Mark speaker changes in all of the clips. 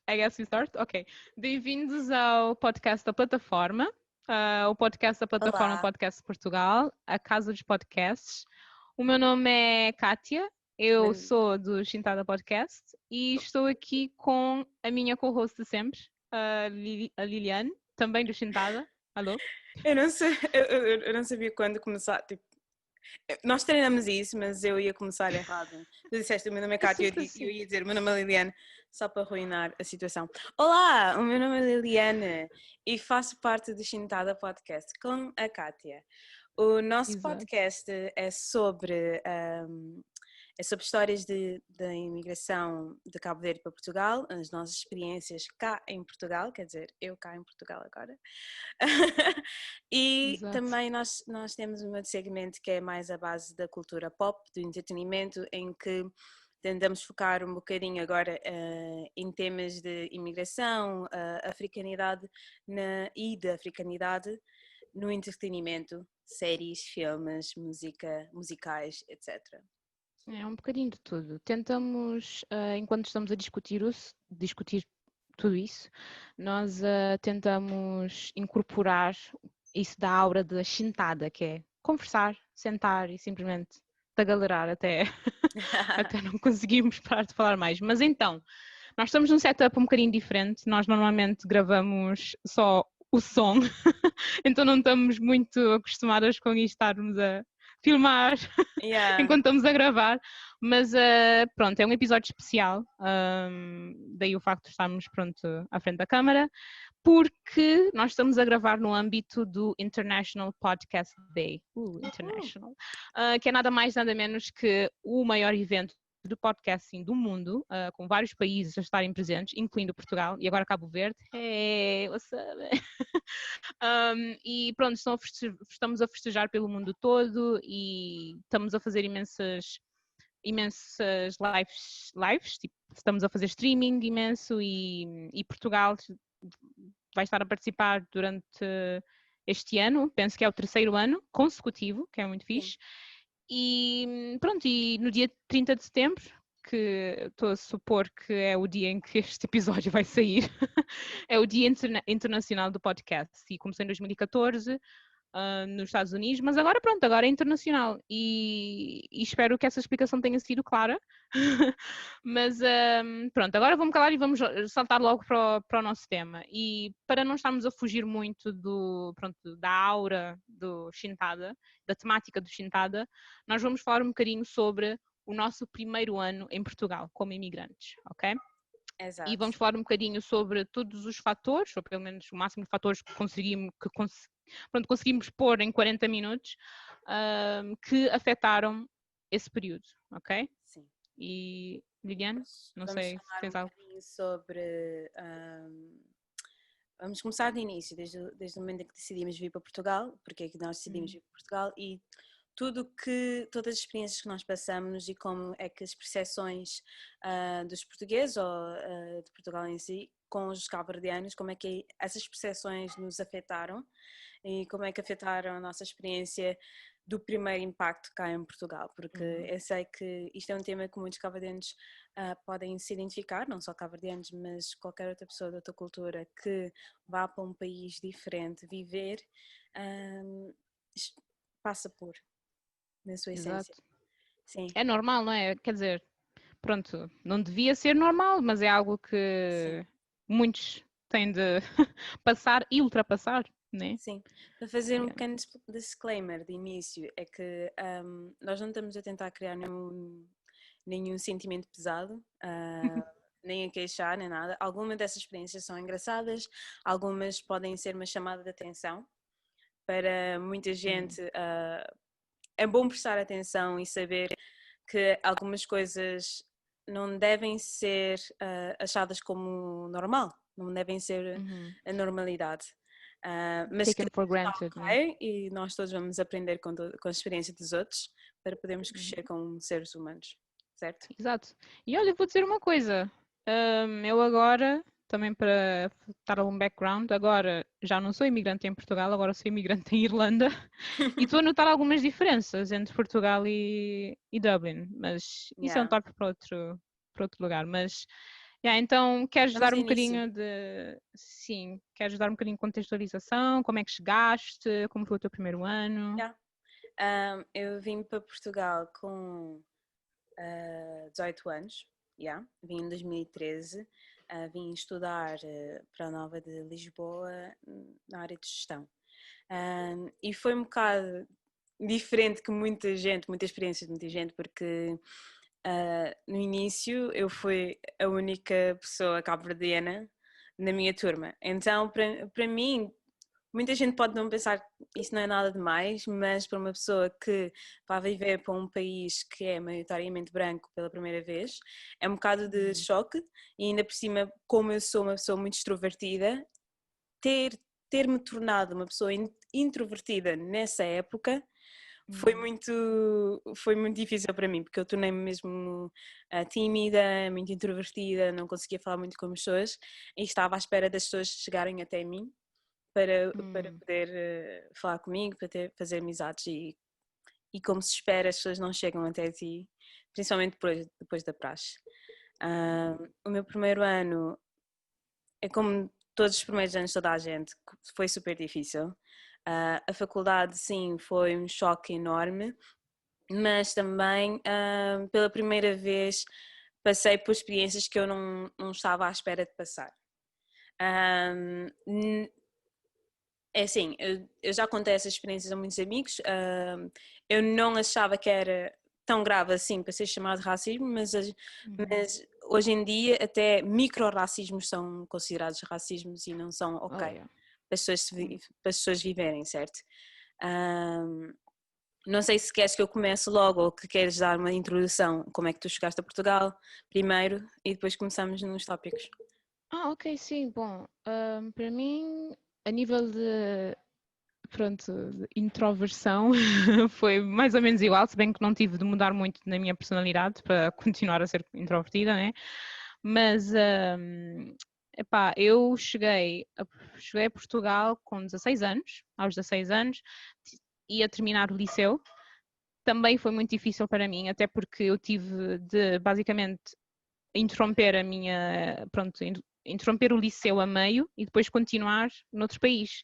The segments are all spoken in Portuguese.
Speaker 1: I guess we start? Ok. Bem-vindos ao podcast da plataforma. O podcast da plataforma
Speaker 2: Olá,
Speaker 1: Podcast Portugal, a casa dos podcasts. O meu nome é Kátia, eu
Speaker 2: Man-
Speaker 1: sou do Chintada Podcast e estou aqui com a minha co-host de sempre, a Liliane, também do Chintada. Alô?
Speaker 2: eu não sei, eu não sabia quando começar. Tipo, nós treinamos isso, mas eu ia começar errado. Tu disseste o meu nome é
Speaker 1: É
Speaker 2: Cátia
Speaker 1: sempre
Speaker 2: e eu
Speaker 1: assim.
Speaker 2: ia dizer o meu nome é Liliane, só para arruinar a situação. Olá, o meu nome é Liliane e faço parte do Chintada Podcast com a Cátia. O nosso
Speaker 1: Exato.
Speaker 2: podcast é sobre histórias da imigração de Cabo Verde para Portugal, as nossas experiências cá em Portugal, quer dizer, eu cá em Portugal agora. E
Speaker 1: Exato.
Speaker 2: também nós temos um outro segmento que é mais a base da cultura pop, do entretenimento, em que tentamos focar um bocadinho agora em temas de imigração, africanidade e de africanidade no entretenimento, séries, filmes, música, musicais, etc.
Speaker 1: É um bocadinho de tudo. Tentamos, enquanto estamos a discutir tudo isso, nós tentamos incorporar isso da aura da chintada, que é conversar, sentar e simplesmente tagalerar até, até não conseguirmos parar de falar mais. Mas então, nós estamos num setup um bocadinho diferente. Nós normalmente gravamos só o som, então não estamos muito acostumadas com isto, estarmos a filmar
Speaker 2: Yeah.
Speaker 1: enquanto estamos a gravar, mas pronto, é um episódio especial, daí o facto de estarmos pronto à frente da câmara, porque nós estamos a gravar no âmbito do International Podcast Day, International, que é nada mais nada menos que o maior evento de podcasting do mundo, com vários países a estarem presentes, incluindo Portugal e agora Cabo Verde. Hey, what's up? E pronto, estamos a festejar pelo mundo todo e estamos a fazer imensas lives, tipo, estamos a fazer streaming imenso e Portugal vai estar a participar durante este ano, penso que é o terceiro ano consecutivo, que é muito
Speaker 2: Sim.
Speaker 1: fixe. E pronto, e no dia 30 de setembro, que estou a supor que é o dia em que este episódio vai sair, é o Dia Internacional do Podcast. E comecei em 2014 nos Estados Unidos, mas agora pronto, agora é internacional e espero que essa explicação tenha sido clara. Mas pronto, agora vou-me calar e vamos saltar logo para o nosso tema. E para não estarmos a fugir muito pronto, da aura do Shintada, da temática do Shintada, nós vamos falar um bocadinho sobre o nosso primeiro ano em Portugal como imigrantes, ok? E
Speaker 2: Exato.
Speaker 1: vamos falar um bocadinho sobre todos os fatores, ou pelo menos o máximo de fatores que conseguimos pôr em 40 minutos, que afetaram esse período, ok?
Speaker 2: Sim.
Speaker 1: E Liliane, não
Speaker 2: Vamos
Speaker 1: sei se
Speaker 2: falar um
Speaker 1: tens algo.
Speaker 2: bocadinho sobre. Vamos começar do início, desde o momento em que decidimos vir para Portugal, porque é que nós decidimos vir para Portugal e todas as experiências que nós passamos e como é que as percepções dos portugueses ou de Portugal em si com os cabo-verdianos, como é que essas percepções nos afetaram e como é que afetaram a nossa experiência do primeiro impacto cá em Portugal, porque eu sei que isto é um tema que muitos cabo-verdianos podem se identificar, não só cabo-verdianos, mas qualquer outra pessoa de outra cultura que vá para um país diferente viver, passa por, na sua essência.
Speaker 1: Exato.
Speaker 2: Sim,
Speaker 1: É normal, não é? Quer dizer, pronto, não devia ser normal, mas é algo
Speaker 2: sim.
Speaker 1: que muitos têm de passar e ultrapassar, né?
Speaker 2: Sim, para fazer um
Speaker 1: Yeah.
Speaker 2: pequeno disclaimer de início, é que nós não estamos a tentar criar nenhum sentimento pesado, nem a queixar, nem nada. Algumas dessas experiências são engraçadas, algumas podem ser uma chamada de atenção. Para muita gente, é bom prestar atenção e saber que algumas coisas não devem ser achadas como normal, não devem ser
Speaker 1: Uhum.
Speaker 2: a normalidade. Mas que
Speaker 1: Taken for
Speaker 2: está
Speaker 1: granted, né?
Speaker 2: ok e nós todos vamos aprender com a experiência dos outros para podermos crescer
Speaker 1: Uhum.
Speaker 2: como seres humanos, certo?
Speaker 1: Exato. E olha, vou dizer uma coisa. Eu agora, também para dar algum background, agora já não sou imigrante em Portugal, agora sou imigrante em Irlanda e estou a notar algumas diferenças entre Portugal e Dublin, mas isso é um
Speaker 2: Yeah.
Speaker 1: tópico para outro lugar. Mas Então, queres
Speaker 2: Vamos
Speaker 1: dar
Speaker 2: ao
Speaker 1: um
Speaker 2: início.
Speaker 1: bocadinho Sim, queres dar um bocadinho de contextualização? Como é que chegaste? Como foi o teu primeiro ano?
Speaker 2: Yeah. Eu vim para Portugal com 18 anos, yeah. Vim em 2013, vim estudar para a Nova de Lisboa na área de gestão. E foi um bocado diferente que muita gente, muita experiência de muita gente, porque no início eu fui a única pessoa cabo-verdiana na minha turma. Então, para mim, muita gente pode não pensar que isso não é nada demais, mas para uma pessoa que vai viver para um país que é maioritariamente branco pela primeira vez, é um bocado de choque, e ainda por cima, como eu sou uma pessoa muito extrovertida, ter-me tornado uma pessoa introvertida nessa época foi muito difícil para mim, porque eu tornei-me mesmo tímida, muito introvertida, não conseguia falar muito com as pessoas e estava à espera das pessoas chegarem até mim para poder falar comigo, para fazer amizades, e como se espera, as pessoas não chegam até ti, principalmente depois da praxe. O meu primeiro ano é como todos os primeiros anos de toda a gente, foi super difícil. A faculdade, sim, foi um choque enorme, mas também pela primeira vez passei por experiências que eu não estava à espera de passar. É assim, eu já contei essas experiências a muitos amigos, eu não achava que era tão grave assim para ser chamado de racismo, mas hoje em dia até micro-racismos são considerados racismos e não são
Speaker 1: Oh,
Speaker 2: ok
Speaker 1: yeah.
Speaker 2: para as pessoas viverem, certo? Não sei se queres que eu comece logo ou que queres dar uma introdução, como é que tu chegaste a Portugal primeiro e depois começamos nos tópicos.
Speaker 1: Ok, sim, bom, para mim, a nível de introversão, foi mais ou menos igual, se bem que não tive de mudar muito na minha personalidade para continuar a ser introvertida, né? Mas, epá, eu cheguei a Portugal com 16 anos, aos 16 anos, ia terminar o liceu. Também foi muito difícil para mim, até porque eu tive de, basicamente, interromper interromper o liceu a meio e depois continuar noutro país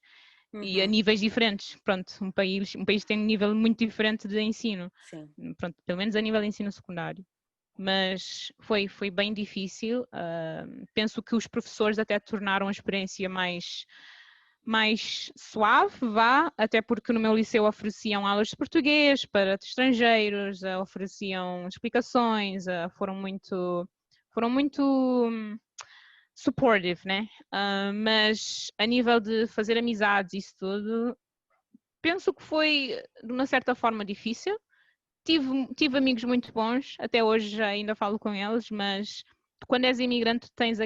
Speaker 1: e a níveis diferentes. Pronto, um país tem um nível muito diferente de ensino.
Speaker 2: Sim.
Speaker 1: Pronto, pelo menos a nível de ensino secundário. Mas foi bem difícil. Penso que os professores até tornaram a experiência mais suave, vá, até porque no meu liceu ofereciam aulas de português para estrangeiros, ofereciam explicações, foram muito supportive, né? Mas a nível de fazer amizades, isso tudo, penso que foi de uma certa forma difícil. Tive amigos muito bons, até hoje ainda falo com eles, mas quando és imigrante tens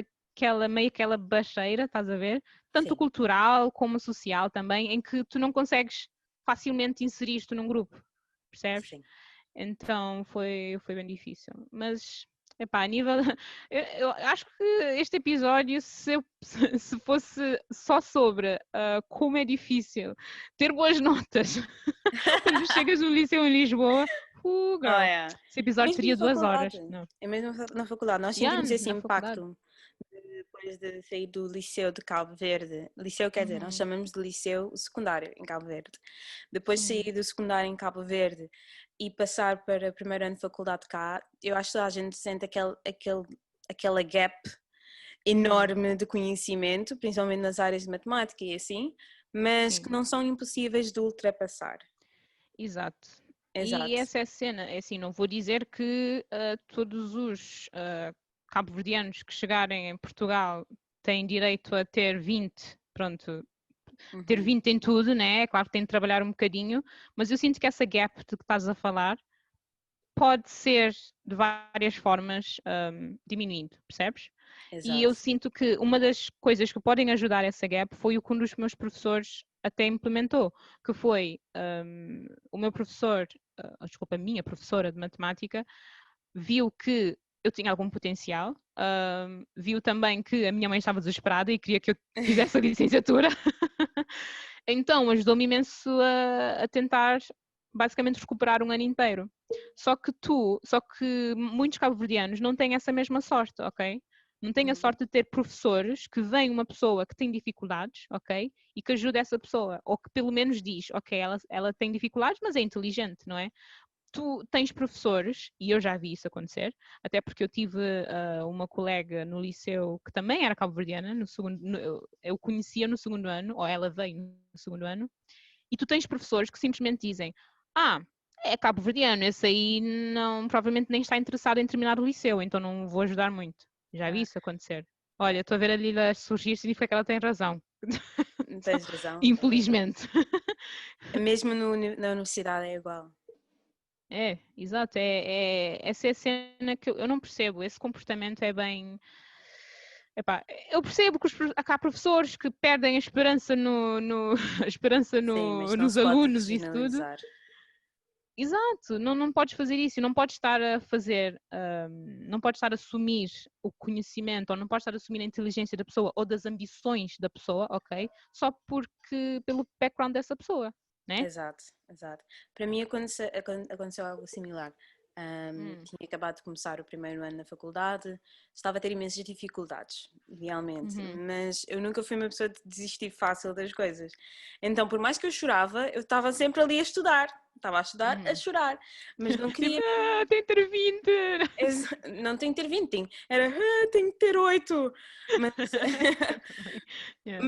Speaker 1: meio aquela barreira, estás a ver? Tanto
Speaker 2: Sim.
Speaker 1: cultural como social também, em que tu não consegues facilmente inserir-te num grupo, percebes?
Speaker 2: Sim.
Speaker 1: Então foi bem difícil. Mas, epá, a nível. Eu acho que este episódio, se fosse só sobre como é difícil ter boas notas quando chegas no liceu em Lisboa,
Speaker 2: Oh,
Speaker 1: girl,
Speaker 2: yeah.
Speaker 1: esse episódio
Speaker 2: Mesmo na
Speaker 1: teria 2 horas.
Speaker 2: faculdade.
Speaker 1: Não.
Speaker 2: É mesmo na faculdade. Nós
Speaker 1: Yeah,
Speaker 2: sentimos esse
Speaker 1: na faculdade.
Speaker 2: impacto depois de sair do Liceu de Cabo Verde. Liceu, quer dizer, nós chamamos de Liceu secundário em Cabo Verde. Depois de sair do secundário em Cabo Verde e passar para o primeiro ano de faculdade cá, eu acho que toda a gente sente aquela gap enorme de conhecimento, principalmente nas áreas de matemática e assim, mas que
Speaker 1: Sim,
Speaker 2: não são impossíveis de ultrapassar.
Speaker 1: exato. E
Speaker 2: Exato.
Speaker 1: essa é a cena, é assim, não vou dizer que todos os cabo-verdianos que chegarem em Portugal têm direito a ter 20, pronto, ter 20 em tudo, né? É claro que tem de trabalhar um bocadinho, mas eu sinto que essa gap de que estás a falar pode ser de várias formas diminuindo, percebes? E eu
Speaker 2: Exato.
Speaker 1: sinto que uma das coisas que podem ajudar essa gap foi o que um dos meus professores até implementou, que foi o meu professor, desculpa, a minha professora de matemática, viu que eu tinha algum potencial, viu também que a minha mãe estava desesperada e queria que eu fizesse a licenciatura, então ajudou-me imenso a tentar basicamente recuperar um ano inteiro. Só que muitos cabo-verdianos não têm essa mesma sorte, ok? Não tenho a sorte de ter professores que veem uma pessoa que tem dificuldades, ok? E que ajuda essa pessoa, ou que pelo menos diz, ok, ela tem dificuldades, mas é inteligente, não é? Tu tens professores, e eu já vi isso acontecer, até porque eu tive uma colega no liceu que também era cabo-verdiana, eu conhecia no segundo ano, ou ela veio no segundo ano, e tu tens professores que simplesmente dizem, é cabo-verdiano, esse aí não, provavelmente nem está interessado em terminar o liceu, então não vou ajudar muito. Já vi isso acontecer. Olha, estou a ver a Lila surgir, significa que ela tem razão.
Speaker 2: Não tens razão.
Speaker 1: Infelizmente.
Speaker 2: Mesmo na universidade é igual.
Speaker 1: É, exato. Essa é a cena que eu não percebo. Esse comportamento é bem. Epá, eu percebo que há professores que perdem a esperança a esperança
Speaker 2: Sim, mas não
Speaker 1: nos
Speaker 2: se pode
Speaker 1: alunos e isso tudo.
Speaker 2: generalizar.
Speaker 1: Exato, não podes fazer isso, não podes estar a fazer, não podes estar a assumir o conhecimento ou não podes estar a assumir a inteligência da pessoa ou das ambições da pessoa, ok? Só pelo background dessa pessoa, né?
Speaker 2: Exato, exato. Para mim aconteceu algo similar. Tinha acabado de começar o primeiro ano na faculdade, estava a ter imensas dificuldades, realmente, mas eu nunca fui uma pessoa de desistir fácil das coisas. Então, por mais que eu chorava, eu estava sempre ali a estudar. Estava a estudar, a chorar, mas não queria.
Speaker 1: Tem que ter 20!
Speaker 2: Não tem que ter 20, era tem que ter 8. Mas,
Speaker 1: Yeah.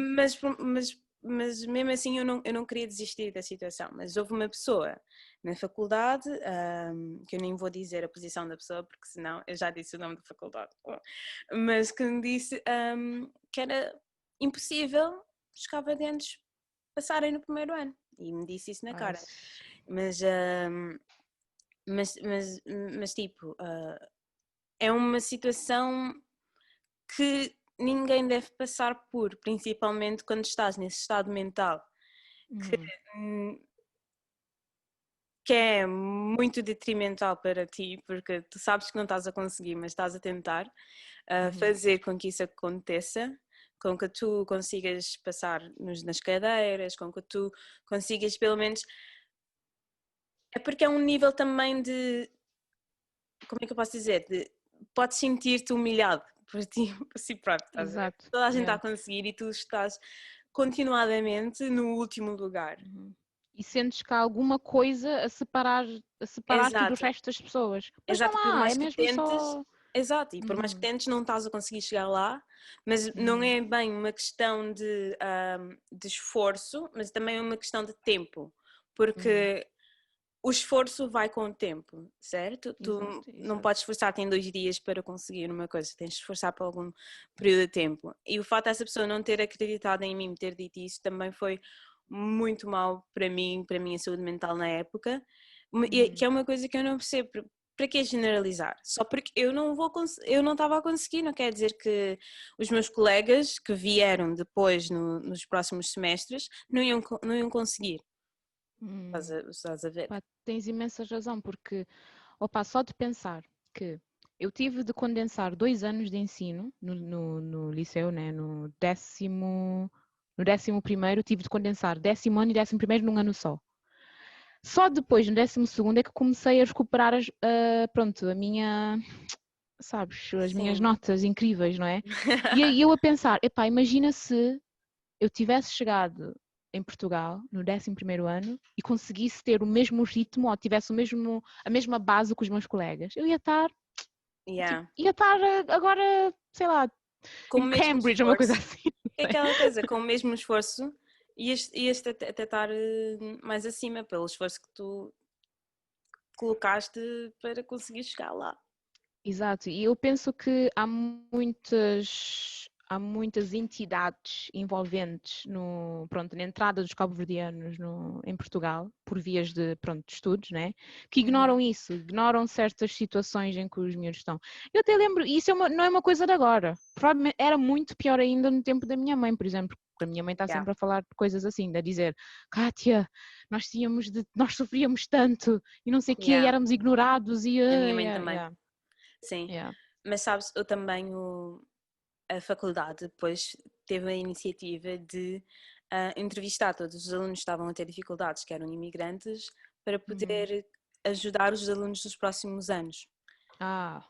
Speaker 2: mas mesmo assim eu não queria desistir da situação. Mas houve uma pessoa na faculdade, que eu nem vou dizer a posição da pessoa, porque senão eu já disse o nome da faculdade, mas que me disse que era impossível os cabo-verdianos passarem no primeiro ano. E me disse isso na cara. Mas, mas tipo, é uma situação que ninguém deve passar por, principalmente quando estás nesse estado mental que é muito detrimental para ti, porque tu sabes que não estás a conseguir, mas estás a tentar fazer com que isso aconteça, com que tu consigas passar nas cadeiras, com que tu consigas pelo menos. É porque é um nível também de. Como é que eu posso dizer? Podes sentir-te humilhado por ti, por si próprio, estás a ver?
Speaker 1: Exato.
Speaker 2: Toda a gente está a conseguir e tu estás continuadamente no último lugar.
Speaker 1: E sentes que há alguma coisa a separar-te do
Speaker 2: Exato,
Speaker 1: resto das pessoas. Mas
Speaker 2: exato, por
Speaker 1: não há, é
Speaker 2: mais que
Speaker 1: mesmo
Speaker 2: tentes,
Speaker 1: só.
Speaker 2: exato, e por mais que tentes não estás a conseguir chegar lá, mas não é bem uma questão de esforço, mas também é uma questão de tempo, porque o esforço vai com o tempo, certo? Tu não podes esforçar-te em 2 dias para conseguir uma coisa, tens de esforçar por algum período de tempo. E o fato dessa pessoa não ter acreditado em mim, ter dito isso, também foi muito mal para mim, para a minha saúde mental na época, que é uma coisa que eu não percebo. Para que generalizar? Só porque eu não estava a conseguir, não quer dizer que os meus colegas que vieram depois nos próximos semestres não iam conseguir. Estás a ver?
Speaker 1: Pá, tens imensa razão, porque, opa, só de pensar que eu tive de condensar 2 anos de ensino no liceu, né? No 11º tive de condensar 10º ano e 11º num ano só. Só depois, no 12º, é que comecei a recuperar pronto, sabes, as minhas
Speaker 2: Sim.
Speaker 1: notas incríveis, não é? E aí eu a pensar, epá, imagina se eu tivesse chegado em Portugal no 11º ano e conseguisse ter o mesmo ritmo ou tivesse a mesma base que os meus colegas. Eu
Speaker 2: Yeah.
Speaker 1: ia estar agora, sei lá,
Speaker 2: Com o
Speaker 1: em
Speaker 2: mesmo
Speaker 1: Cambridge ou uma coisa
Speaker 2: esforço,
Speaker 1: assim.
Speaker 2: é aquela coisa, com o mesmo esforço, ias até estar mais acima pelo esforço que tu colocaste para conseguir chegar lá.
Speaker 1: Exato, e eu penso que há muitas entidades envolventes pronto, na entrada dos cabo-verdianos em Portugal, por vias de estudos, né? Que ignoram isso, ignoram certas situações em que os miúdos estão. Eu até lembro, e isso não é uma coisa de agora, provavelmente era muito pior ainda no tempo da minha mãe, por exemplo, porque a minha mãe está sempre a falar de coisas assim, a dizer, Kátia, nós sofríamos tanto e não sei o quê, e éramos ignorados e...
Speaker 2: A minha mãe também, sim.
Speaker 1: Yeah.
Speaker 2: Mas sabes, eu também, a faculdade depois teve a iniciativa de entrevistar todos os alunos que estavam a ter dificuldades, que eram imigrantes, para poder ajudar os alunos dos próximos anos.
Speaker 1: Ah,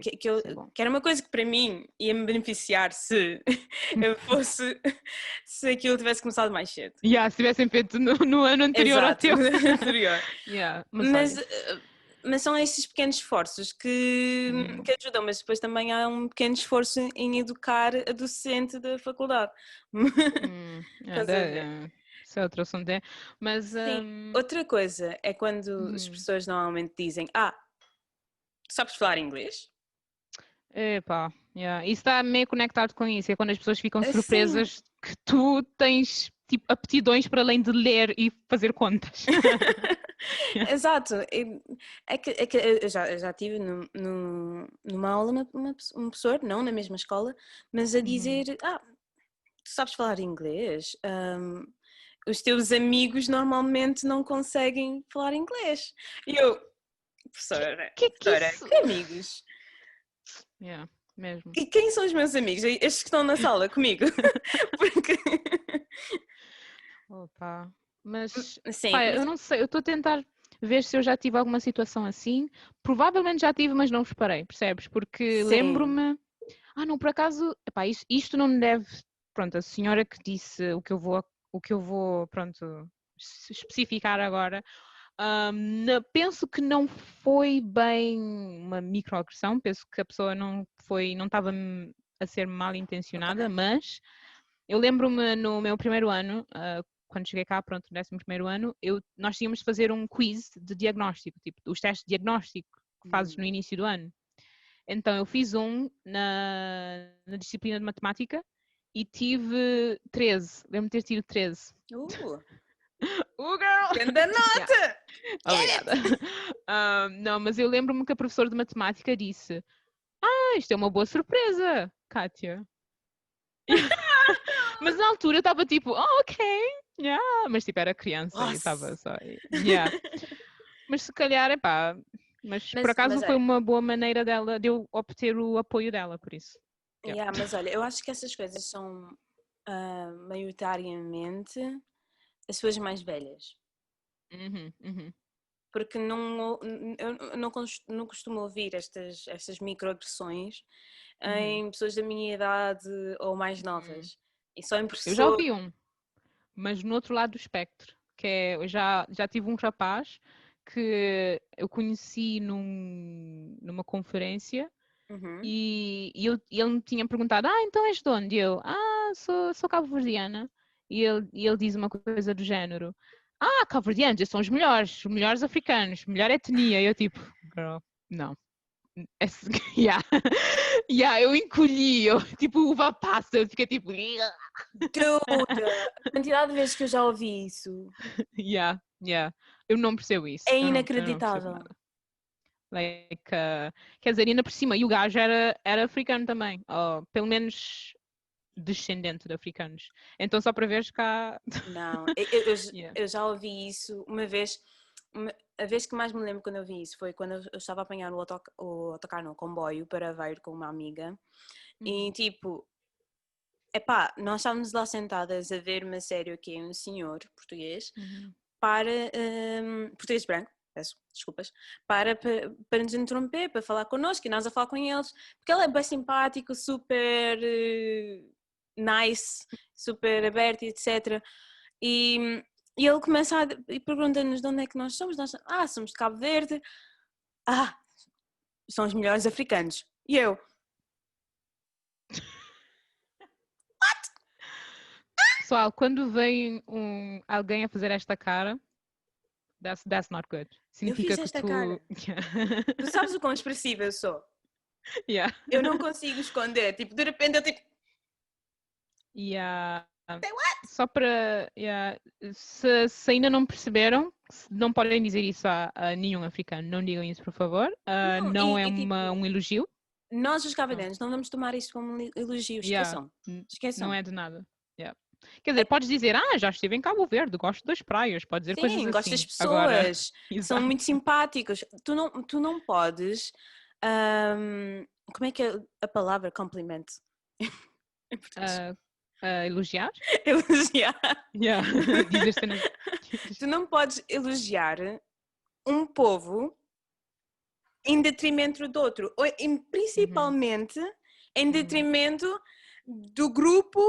Speaker 2: Que era uma coisa que para mim ia-me beneficiar se eu fosse, se aquilo tivesse começado mais cedo.
Speaker 1: Se tivessem feito no ano anterior ao
Speaker 2: Exato,
Speaker 1: teu.
Speaker 2: no ano anterior. Mas são estes pequenos esforços que ajudam, mas depois também há um pequeno esforço em educar a docente da faculdade.
Speaker 1: Isso é outro assunto, mas...
Speaker 2: Sim, outra coisa é quando as pessoas normalmente dizem tu sabes falar inglês?
Speaker 1: Epá, isso está meio conectado com isso, é quando as pessoas ficam
Speaker 2: Sim.
Speaker 1: surpresas que tu tens tipo aptidões para além de ler e fazer contas.
Speaker 2: Exato, é que eu já tive numa aula um professor, não na mesma escola, mas a dizer, tu sabes falar inglês? Os teus amigos normalmente não conseguem falar inglês. E eu, professora,
Speaker 1: que
Speaker 2: amigos?
Speaker 1: Mesmo.
Speaker 2: E quem são os meus amigos? Estes que estão na sala comigo? Porque...
Speaker 1: Opa, mas
Speaker 2: Sim,
Speaker 1: eu não sei, eu estou a tentar ver se eu já tive alguma situação assim. Provavelmente já tive, mas não reparei, percebes? Porque lembro-me... não, por acaso, isto não me deve... Pronto, a senhora que disse o que eu vou, pronto, especificar agora, penso que não foi bem uma microagressão, penso que a pessoa não estava a ser mal intencionada, mas eu lembro-me no meu primeiro ano, quando cheguei cá, pronto, no 11º ano, nós tínhamos de fazer um quiz de diagnóstico, tipo, os testes de diagnóstico que fazes no início do ano. Então eu fiz um na disciplina de matemática e tive 13, lembro-me de ter tido 13. Girl!
Speaker 2: Grande nota!
Speaker 1: Obrigada. Não, mas eu lembro-me que a professora de matemática disse: isto é uma boa surpresa, Kátia. Mas na altura eu estava tipo, ok, mas tipo era criança e estava só, Mas se calhar, mas por acaso foi uma boa maneira de eu obter o apoio dela, por isso.
Speaker 2: Mas olha, eu acho que essas coisas são maioritariamente as pessoas mais velhas. Porque eu não costumo ouvir estas microagressões em pessoas da minha idade ou mais novas. E só em
Speaker 1: Eu já ouvi mas no outro lado do espectro, que é, eu já tive um rapaz que eu conheci numa conferência e ele me tinha perguntado, então és de onde? E eu, sou cabo-verdiana. E ele diz uma coisa do género, cabo-verdianos, são os melhores africanos, melhor etnia. E eu tipo, girl, não. Eu encolhi, tipo uva passa, eu fiquei tipo...
Speaker 2: A quantidade de vezes que eu já ouvi isso.
Speaker 1: Eu não percebo isso.
Speaker 2: É inacreditável.
Speaker 1: Eu não percebo nada. Quer dizer, ainda por cima, e o gajo era africano também, ou pelo menos descendente de africanos. Então só para veres cá...
Speaker 2: Não, eu já ouvi isso uma vez. A vez que mais me lembro quando eu vi isso foi quando eu estava a apanhar o autocarro no comboio para Aveiro com uma amiga e tipo, nós estávamos lá sentadas a ver uma série aqui, um senhor português português branco, peço desculpas, para nos interromper, para falar connosco e nós a falar com eles, porque ele é bem simpático, super nice, super aberto, etc. E ele começa e pergunta-nos de onde é que nós somos. Nós, somos de Cabo Verde. São os melhores africanos. E eu... What?
Speaker 1: Pessoal, quando vem alguém a fazer esta cara, that's not good. Significa
Speaker 2: eu fiz esta cara. Tu sabes o quão expressiva eu sou? Eu não consigo esconder. Tipo, de repente eu tipo...
Speaker 1: Só para... Se ainda não perceberam, não podem dizer isso a nenhum africano. Não digam isso, por favor. Não é um elogio.
Speaker 2: Nós, os cabo-verdianos, não vamos tomar isso como um elogio. Esqueçam.
Speaker 1: Não é de nada. Quer dizer, podes dizer, já estive em Cabo Verde, gosto das praias, podes dizer coisas assim.
Speaker 2: Gosto das pessoas, são muito simpáticos. Tu não podes... como é que é a palavra compliment?
Speaker 1: Elogiar?
Speaker 2: Elogiar.
Speaker 1: Dizer
Speaker 2: Tu não podes elogiar um povo em detrimento do outro, ou principalmente em detrimento do grupo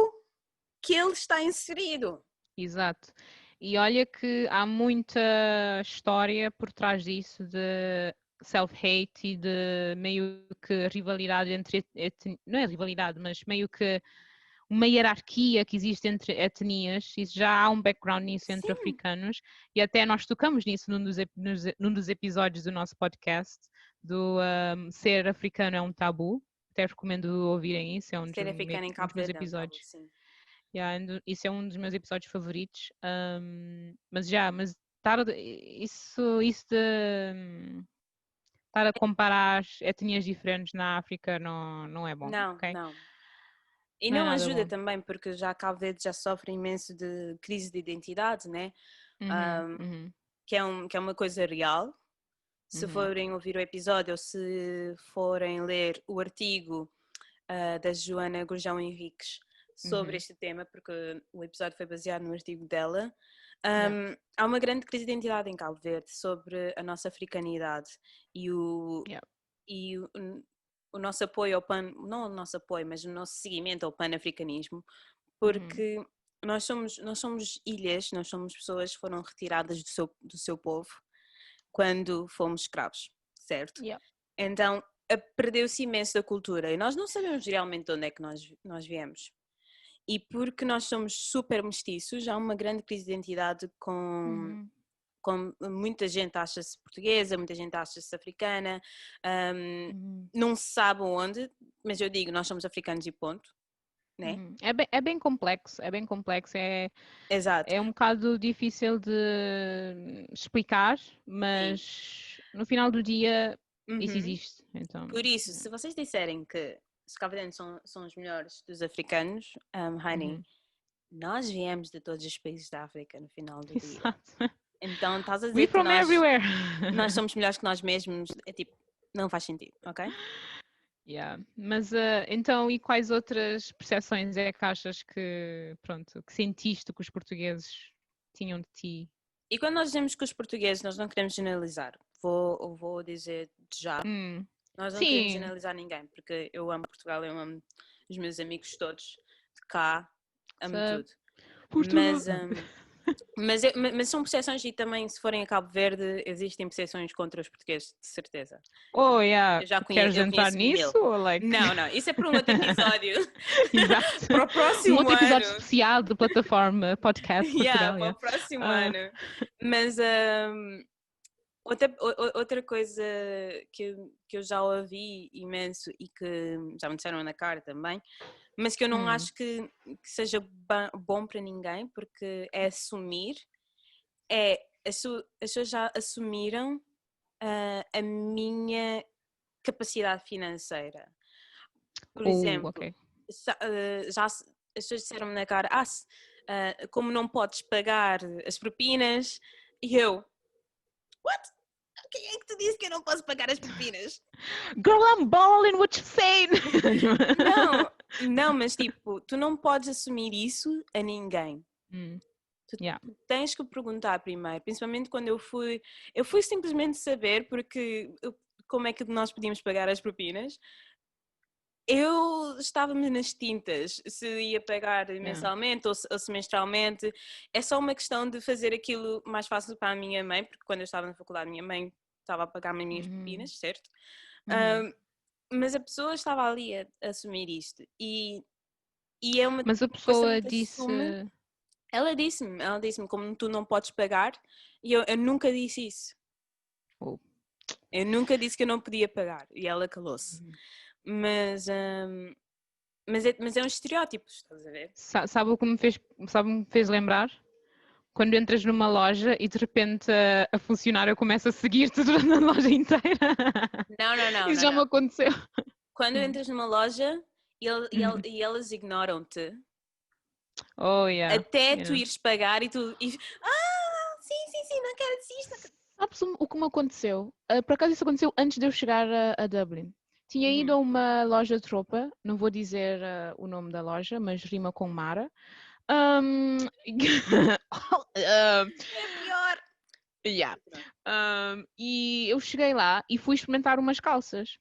Speaker 2: que ele está inserido.
Speaker 1: Exato. E olha que há muita história por trás disso de self-hate e de meio que rivalidade entre não é rivalidade, mas meio que uma hierarquia que existe entre etnias, isso já há um background nisso entre
Speaker 2: Sim.
Speaker 1: africanos, e até nós tocamos nisso num dos episódios do nosso podcast, do ser africano é um tabu. Até recomendo ouvirem isso, é um
Speaker 2: Ser africano em
Speaker 1: um dos
Speaker 2: Cabo
Speaker 1: meus
Speaker 2: Verde é um tabu,
Speaker 1: episódios.
Speaker 2: sim.
Speaker 1: Yeah, isso é um dos meus episódios favoritos. Mas isso de estar a comparar etnias diferentes na África não é bom,
Speaker 2: Não,
Speaker 1: ok?
Speaker 2: não. E
Speaker 1: Não é
Speaker 2: não
Speaker 1: nada
Speaker 2: ajuda
Speaker 1: bom.
Speaker 2: também, porque já Cabo Verde já sofre imenso de crise de identidade, né? Que é uma coisa real. Se forem ouvir o episódio ou se forem ler o artigo da Joana Gurjão Henriques sobre este tema, porque o episódio foi baseado no artigo dela, há uma grande crise de identidade em Cabo Verde sobre a nossa africanidade e o nosso apoio ao não o nosso apoio, mas o nosso seguimento ao pan-africanismo, porque nós somos ilhas, nós somos pessoas que foram retiradas do seu povo quando fomos escravos, certo? Então perdeu-se imenso da cultura e nós não sabemos realmente de onde é que nós viemos. E porque nós somos super mestiços, há uma grande crise de identidade com muita gente acha-se portuguesa, muita gente acha-se africana, não se sabe onde, mas eu digo, nós somos africanos e ponto, né?
Speaker 1: É bem complexo,
Speaker 2: Exato.
Speaker 1: é um bocado difícil de explicar, mas no final do dia isso existe. Então,
Speaker 2: Por isso, se vocês disserem que os cabo-verdianos são os melhores dos africanos, honey, nós viemos de todos os países da África no final do dia.
Speaker 1: Exato.
Speaker 2: Então estás a
Speaker 1: We
Speaker 2: dizer que
Speaker 1: from everywhere.
Speaker 2: nós somos melhores que nós mesmos, é tipo, não faz sentido, ok?
Speaker 1: Yeah. Mas então, e quais outras percepções é que achas que, pronto, que sentiste que os portugueses tinham de ti?
Speaker 2: E quando nós dizemos que os portugueses, nós não queremos generalizar. Vou dizer já. Nós não queremos
Speaker 1: Sim.
Speaker 2: generalizar ninguém, porque eu amo Portugal, eu amo os meus amigos todos de cá, amo tudo. Mas são percepções e também, se forem a Cabo Verde, existem percepções contra os portugueses, de certeza.
Speaker 1: Oh, yeah.
Speaker 2: Eu já
Speaker 1: Queres entrar
Speaker 2: conheço
Speaker 1: nisso? Ou like...
Speaker 2: Não, isso é para um outro episódio.
Speaker 1: Exato.
Speaker 2: Para o próximo
Speaker 1: outro episódio
Speaker 2: ano.
Speaker 1: especial da plataforma Podcast Portugal.
Speaker 2: Para o próximo ano. Mas outra coisa que eu já ouvi imenso e que já me disseram na cara também, mas que eu não acho que seja bom para ninguém, porque é assumir, as pessoas já assumiram a minha capacidade financeira. Por exemplo, já as pessoas disseram-me na cara, como não podes pagar as propinas, e eu, what? Quem é que te disse que eu não posso pagar as propinas?
Speaker 1: Girl, I'm balling, what you saying?
Speaker 2: Não, mas tipo, tu não podes assumir isso a ninguém. Tu tens que perguntar primeiro, principalmente quando eu fui simplesmente saber como é que nós podíamos pagar as propinas. Eu estava-me nas tintas se ia pagar mensalmente ou semestralmente. É só uma questão de fazer aquilo mais fácil para a minha mãe, porque quando eu estava na faculdade, a minha mãe estava a pagar-me as minhas propinas, certo? Mas a pessoa estava ali a assumir isto. E é uma
Speaker 1: Mas a pessoa disse...
Speaker 2: Ela disse-me como tu não podes pagar, e eu nunca disse isso. Eu nunca disse que eu não podia pagar, e ela calou-se. Mas é um estereótipo, estás a ver?
Speaker 1: Sabe o que me fez lembrar? Quando entras numa loja e de repente a funcionária começa a seguir-te durante a loja inteira.
Speaker 2: Não.
Speaker 1: Isso já me aconteceu.
Speaker 2: Quando entras numa loja e elas ignoram-te, até tu ires pagar e tu... sim, não quero desistir.
Speaker 1: Sabes o que me aconteceu? Por acaso isso aconteceu antes de eu chegar a Dublin. Tinha ido a uma loja de roupa, não vou dizer o nome da loja, mas rima com Mara.
Speaker 2: É pior.
Speaker 1: Yeah. E eu cheguei lá e fui experimentar umas calças.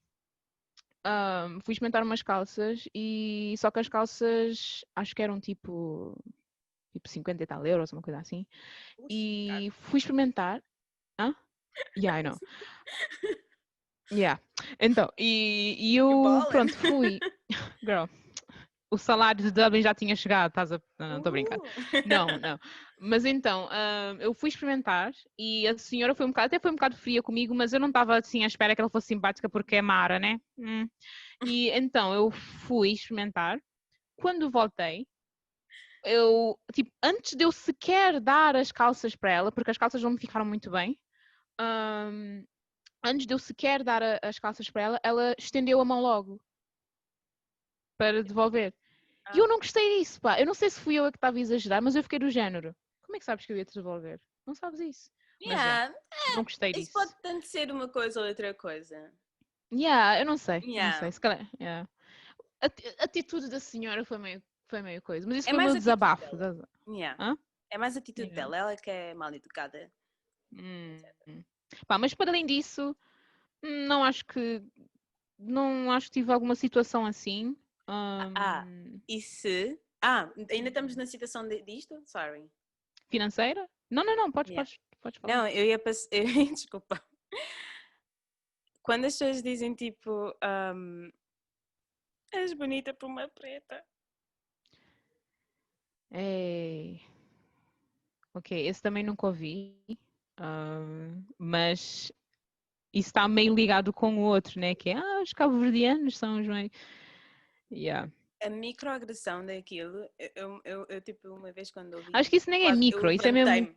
Speaker 1: Fui experimentar umas calças e só que as calças acho que eram tipo 50 e tal euros, uma coisa assim. E fui experimentar. Hã? Yeah, I know. Yeah. Então, e
Speaker 2: You
Speaker 1: eu,
Speaker 2: ballin'.
Speaker 1: pronto, fui. Girl, o salário de Dublin já tinha chegado, estás a... Não, estou a brincar.
Speaker 2: Uhul.
Speaker 1: Não, não. Mas então, eu fui experimentar e a senhora até foi um bocado fria comigo, mas eu não estava assim à espera que ela fosse simpática porque é Mara, né? E então eu fui experimentar. Quando voltei, tipo, antes de eu sequer dar as calças para ela, porque as calças não me ficaram muito bem, antes de eu sequer dar as calças para ela, ela estendeu a mão logo para devolver. E eu não gostei disso, pá. Eu não sei se fui eu a que estava a exagerar, mas eu fiquei do género. Como é que sabes que eu ia te devolver? Não sabes isso. Mas já,
Speaker 2: Yeah.
Speaker 1: não gostei
Speaker 2: Isso pode
Speaker 1: disso.
Speaker 2: tanto ser uma coisa ou outra coisa.
Speaker 1: Yeah, eu não sei, não
Speaker 2: Yeah.
Speaker 1: sei. Se calhar, yeah. A atitude da senhora foi meio coisa. Mas isso
Speaker 2: É
Speaker 1: foi o
Speaker 2: mais
Speaker 1: meu
Speaker 2: a atitude
Speaker 1: desabafo.
Speaker 2: dela. Yeah.
Speaker 1: Hã?
Speaker 2: É mais a atitude
Speaker 1: Yeah.
Speaker 2: dela. Ela que é mal educada.
Speaker 1: Hum. Pá, mas para além disso, não acho que tive alguma situação assim.
Speaker 2: E se... ainda estamos na citação disto? Sorry.
Speaker 1: Financeira? Não, podes,
Speaker 2: Yeah.
Speaker 1: podes falar.
Speaker 2: Não, eu ia passar... Desculpa. Quando as pessoas dizem tipo... és bonita por uma preta.
Speaker 1: É... Ok, esse também nunca ouvi. Mas isso está meio ligado com o outro, né? Que é, os cabo-verdianos são os meio... Yeah.
Speaker 2: A microagressão daquilo, eu tipo, uma vez quando ouvi,
Speaker 1: Acho que isso nem é
Speaker 2: eu
Speaker 1: micro,
Speaker 2: levantei-me.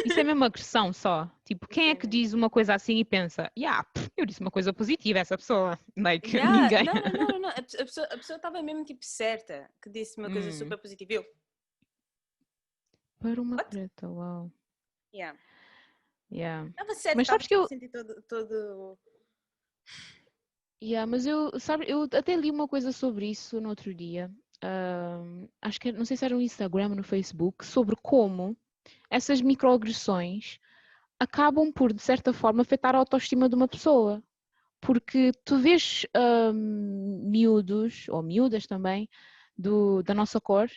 Speaker 1: isso é mesmo agressão só. Tipo,
Speaker 2: Isso
Speaker 1: quem é
Speaker 2: é
Speaker 1: que
Speaker 2: mesmo.
Speaker 1: diz uma coisa assim e pensa, eu disse uma coisa positiva a essa pessoa. Like,
Speaker 2: Yeah,
Speaker 1: ninguém.
Speaker 2: não. A pessoa estava mesmo tipo certa, que disse uma coisa
Speaker 1: Hum,
Speaker 2: super positiva. Eu,
Speaker 1: para uma
Speaker 2: what?
Speaker 1: preta, uau.
Speaker 2: Yeah.
Speaker 1: Yeah.
Speaker 2: Estava certa,
Speaker 1: Mas
Speaker 2: estava
Speaker 1: sabes que
Speaker 2: a
Speaker 1: eu,
Speaker 2: sentir todo...
Speaker 1: yeah, mas eu até li uma coisa sobre isso no outro dia. Acho que não sei se era no Instagram ou no Facebook, sobre como essas microagressões acabam por, de certa forma, afetar a autoestima de uma pessoa. Porque tu vês miúdos, ou miúdas também, da nossa cor,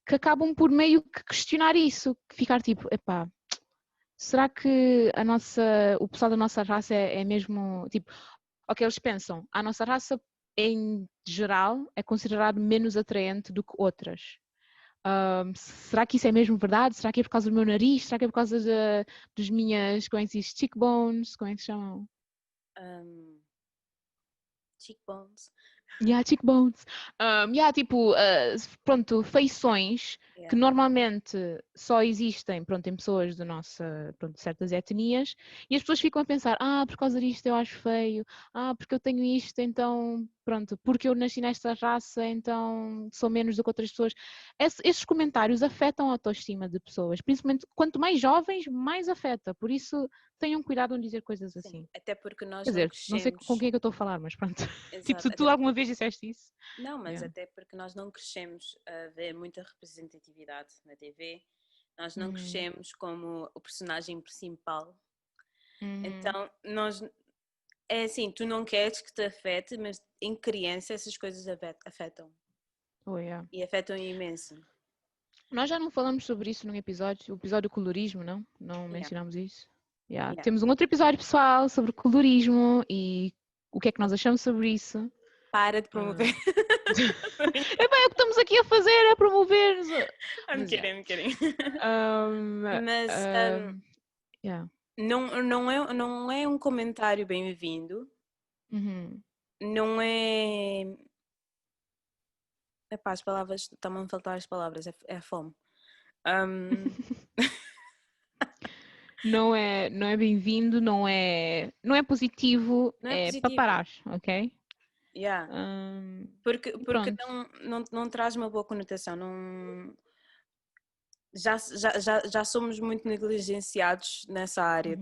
Speaker 1: que acabam por meio que questionar isso, que ficar tipo, epá, será que o pessoal da nossa raça é mesmo, tipo, ok, eles pensam, a nossa raça em geral é considerado menos atraente do que outras. Será que isso é mesmo verdade? Será que é por causa do meu nariz? Será que é por causa dos minhas, como é que se diz, cheekbones? Como é que se chamam?
Speaker 2: cheekbones.
Speaker 1: Yeah, cheekbones. Tipo, pronto, feições que
Speaker 2: Yeah.
Speaker 1: normalmente só existem, pronto, em pessoas de pronto, certas etnias, e as pessoas ficam a pensar, por causa disto eu acho feio, porque eu tenho isto, então, pronto, porque eu nasci nesta raça, então sou menos do que outras pessoas. Esses comentários afetam a autoestima de pessoas, principalmente quanto mais jovens, mais afeta, por isso tenham cuidado em dizer coisas
Speaker 2: Sim,
Speaker 1: assim.
Speaker 2: até porque
Speaker 1: Quer
Speaker 2: nós não
Speaker 1: dizer, não sei com
Speaker 2: crescemos.
Speaker 1: quem é que eu estou a falar, mas pronto. Tipo,
Speaker 2: Exato,
Speaker 1: se tu alguma vez disseste isso.
Speaker 2: não, mas
Speaker 1: Yeah.
Speaker 2: até porque nós não crescemos a ver muita representatividade na TV, nós não
Speaker 1: Uhum.
Speaker 2: crescemos como o personagem principal.
Speaker 1: Uhum.
Speaker 2: Então, é assim, tu não queres que te afete, mas em criança essas coisas afetam.
Speaker 1: Oh, yeah.
Speaker 2: E afetam imenso.
Speaker 1: Nós já não falamos sobre isso num episódio, o episódio do colorismo, não? Não
Speaker 2: Yeah,
Speaker 1: mencionamos isso. Yeah.
Speaker 2: yeah.
Speaker 1: Temos um outro episódio pessoal sobre colorismo e o que é que nós achamos sobre isso.
Speaker 2: Para de promover.
Speaker 1: Epá, é o que estamos aqui a fazer, é promover.
Speaker 2: I'm
Speaker 1: Mas, yeah.
Speaker 2: kidding, I'm kidding.
Speaker 1: Um,
Speaker 2: Mas
Speaker 1: yeah.
Speaker 2: não é um comentário bem-vindo.
Speaker 1: Uhum.
Speaker 2: Não é. Epá, as palavras, estão-me a faltar as palavras, é a fome.
Speaker 1: Não é bem-vindo, não é positivo,
Speaker 2: Não é
Speaker 1: é para
Speaker 2: positivo.
Speaker 1: parar, ok?
Speaker 2: Yeah. Porque
Speaker 1: Pronto.
Speaker 2: não traz uma boa conotação. Não... Já somos muito negligenciados nessa área,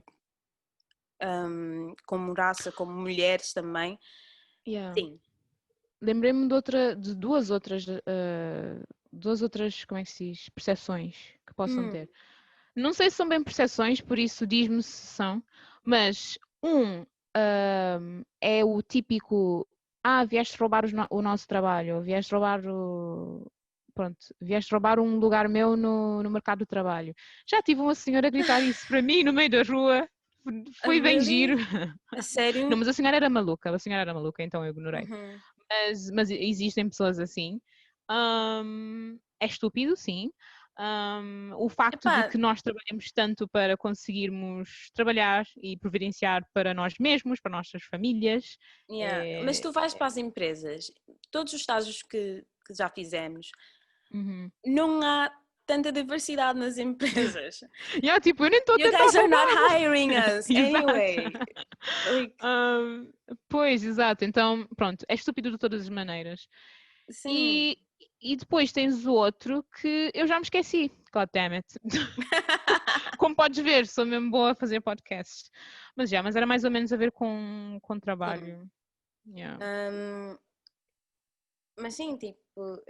Speaker 2: como raça, como mulheres também.
Speaker 1: Yeah.
Speaker 2: Sim.
Speaker 1: Lembrei-me de duas outras, como é que se diz, percepções que possam ter. Não sei se são bem percepções, por isso diz-me se são, mas é o típico, vieste roubar o nosso trabalho, ou vieste roubar pronto, vieste roubar um lugar meu no mercado do trabalho. Já tive uma senhora a gritar isso para mim no meio da rua, foi bem
Speaker 2: Really?
Speaker 1: giro.
Speaker 2: A sério?
Speaker 1: Não, mas a senhora era maluca, então eu ignorei.
Speaker 2: Uhum.
Speaker 1: Mas existem pessoas assim. É estúpido, sim. O facto de
Speaker 2: Epá,
Speaker 1: que nós trabalhamos tanto para conseguirmos trabalhar e providenciar para nós mesmos, para nossas famílias.
Speaker 2: yeah. Mas tu vais para as empresas, todos os estágios que já fizemos,
Speaker 1: Uhum.
Speaker 2: não há tanta diversidade nas empresas.
Speaker 1: Tipo, eu nem estou a
Speaker 2: You
Speaker 1: tentar
Speaker 2: guys are not
Speaker 1: roubar.
Speaker 2: hiring us
Speaker 1: Exato.
Speaker 2: anyway. Like,
Speaker 1: Pois, exato. Então, pronto, é estúpido de todas as maneiras.
Speaker 2: sim.
Speaker 1: E depois tens o outro que eu já me esqueci. God damn it. Como podes ver, sou mesmo boa a fazer podcasts. Mas era mais ou menos a ver com
Speaker 2: Sim.
Speaker 1: trabalho. Yeah.
Speaker 2: Mas sim, tipo,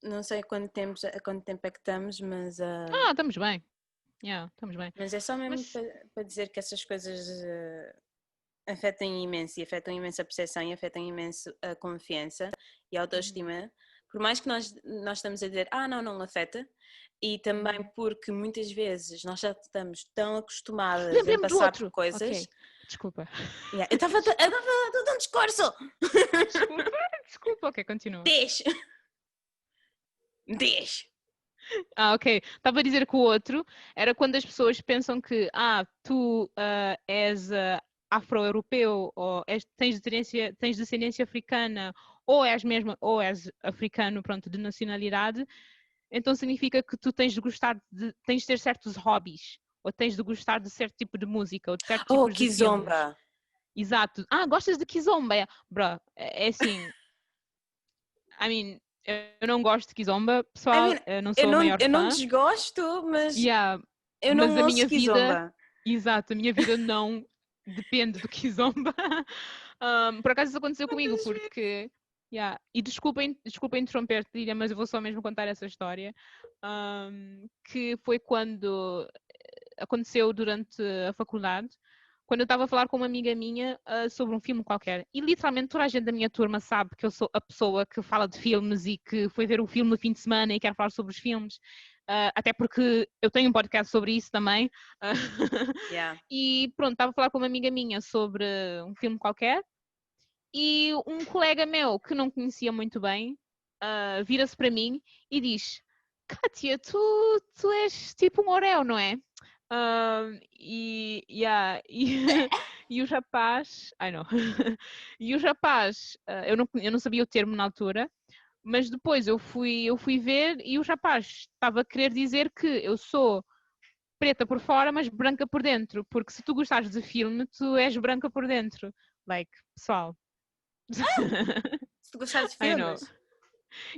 Speaker 2: não sei há quanto tempo é que estamos,
Speaker 1: Estamos bem. Yeah, estamos bem.
Speaker 2: mas é só mesmo
Speaker 1: Mas,
Speaker 2: para dizer que essas coisas afetam imenso e afetam imenso a percepção e afetam imenso a confiança e a autoestima. Por mais que nós estamos a dizer, não afeta, e também porque muitas vezes nós já estamos tão acostumadas em
Speaker 1: lembrei-me do
Speaker 2: passar por
Speaker 1: outro.
Speaker 2: coisas.
Speaker 1: Ok, desculpa.
Speaker 2: Yeah, eu estava a dar um discurso!
Speaker 1: Desculpa. Ok, continua.
Speaker 2: Deixa! Deixa!
Speaker 1: Ok. Estava a dizer que o outro era quando as pessoas pensam que, tu és afro-europeu ou tens descendência africana ou és africano, pronto, de nacionalidade, então significa que tu tens de ter certos hobbies, ou tens de gostar de certo tipo de música, ou de certos
Speaker 2: Oh,
Speaker 1: tipos de
Speaker 2: que
Speaker 1: filmes.
Speaker 2: zomba!
Speaker 1: Exato. Gostas de Kizomba? Bro, é assim, I mean, eu não gosto de Kizomba,
Speaker 2: I
Speaker 1: pessoal,
Speaker 2: mean,
Speaker 1: eu não sou a maior
Speaker 2: eu não
Speaker 1: fã.
Speaker 2: desgosto, mas
Speaker 1: Yeah,
Speaker 2: eu
Speaker 1: mas
Speaker 2: não
Speaker 1: a
Speaker 2: ouço
Speaker 1: minha vida,
Speaker 2: Kizomba.
Speaker 1: exato, a minha vida não depende do Kizomba. Por acaso isso aconteceu comigo,
Speaker 2: Quantas vezes?
Speaker 1: porque. E desculpem interromper-te, Lídia, mas eu vou só mesmo contar essa história. Que foi quando aconteceu durante a faculdade, quando eu estava a falar com uma amiga minha sobre um filme qualquer. E literalmente toda a gente da minha turma sabe que eu sou a pessoa que fala de filmes e que foi ver um filme no fim de semana e quer falar sobre os filmes. Até porque eu tenho um podcast sobre isso também.
Speaker 2: Yeah.
Speaker 1: E pronto, estava a falar com uma amiga minha sobre um filme qualquer e um colega meu que não conhecia muito bem vira-se para mim e diz: Kátia, tu és tipo um orel, não é? E o rapaz, ai não, e o rapaz, eu não sabia o termo na altura, mas depois eu fui ver e o rapaz estava a querer dizer que eu sou preta por fora, mas branca por dentro, porque se tu gostares de filme, tu és branca por dentro. Like, pessoal.
Speaker 2: Se tu gostares de
Speaker 1: I know.
Speaker 2: filmes.